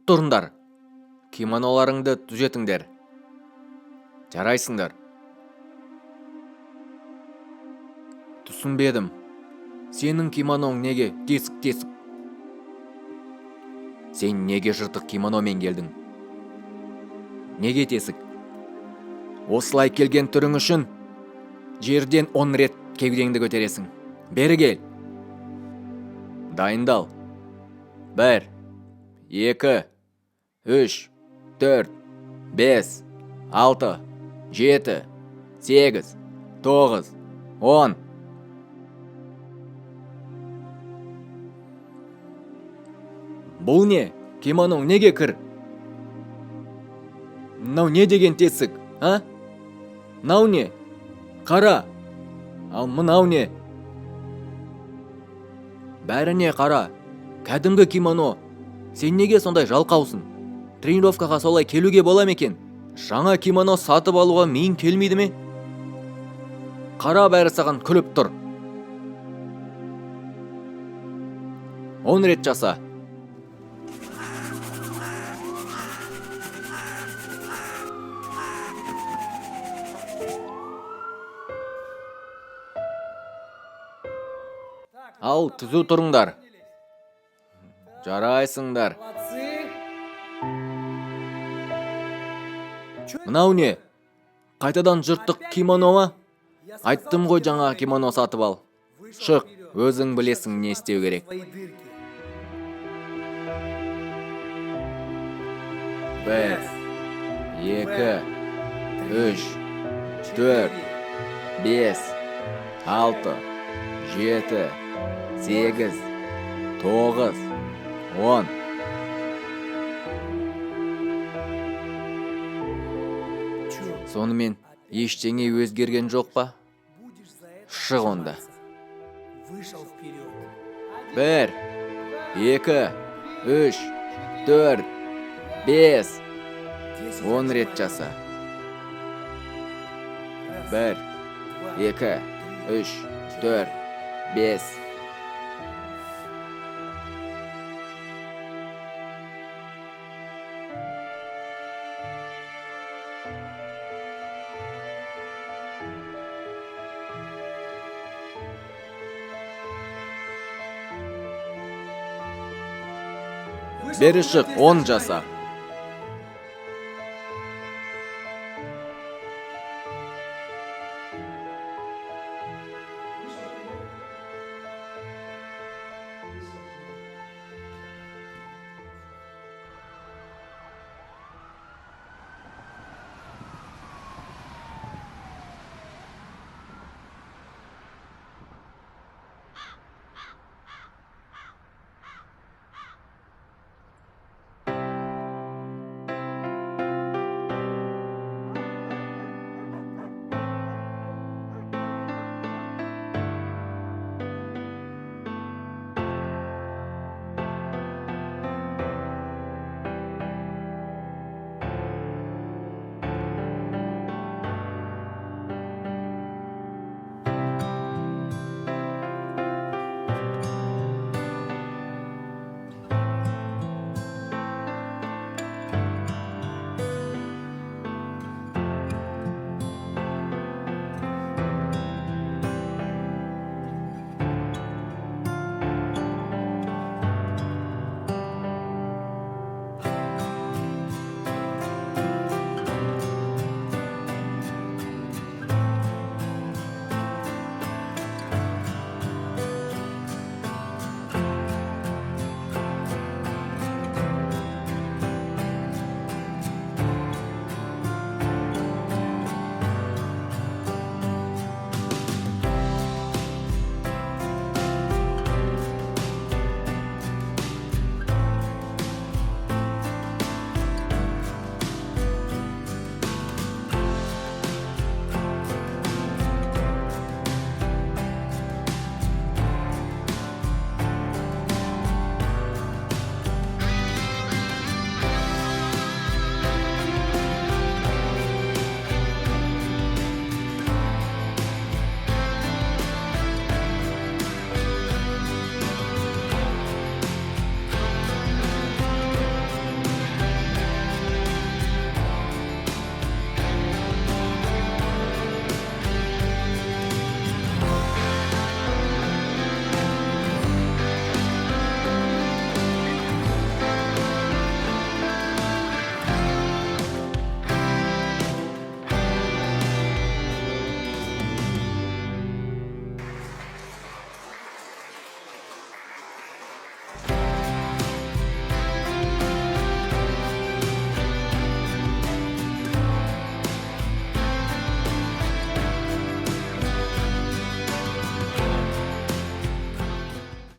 Тұрыңдар. Кимоноларыңды түзетіңдер. Жарайсыңдар. Түсінбедім. Сенің кимоноң неге тесік? Сен неге жыртық кимономен келдің? Неге тесік? Осылай келген түрің үшін жерден 10 рет кеудеңді көтересің. Бері кел. Дайындал. 1, 2, 3, 4, 5, 6, 7, 8, 9, 10. Бұл не? Кимоноң неге кір? Мынау не деген тесік, а? Мынау не? Қара. Ал мынау не? Бәріне қара. Кәдімгі кимоно. Сен неге сондай жалқаусың? Тренировкаға солай келуге бола ма екен? Жаңа кимоно сатып алуға миың келмейді ме? Қара, бәрі саған күліп тұр. 10 рет жаса. Ал, түзу тұрыңдар. Жарайсыңдар. Мынау не? Қайтадан жыртық кимоно ма? Айттым ғой, жаңа кимоно сатып ал. Шық, өзің білесің не істеу керек. 1, 2, 3, 4, 5, 6, 7, 8, 9, 10. Сонымен ештеңе өзгерген жоқ па? Шық онда. 1, 2, 3, 4, 5, 10 рет жаса. 1, 2, 3, 4, 5. Бері шық, 10 жаса.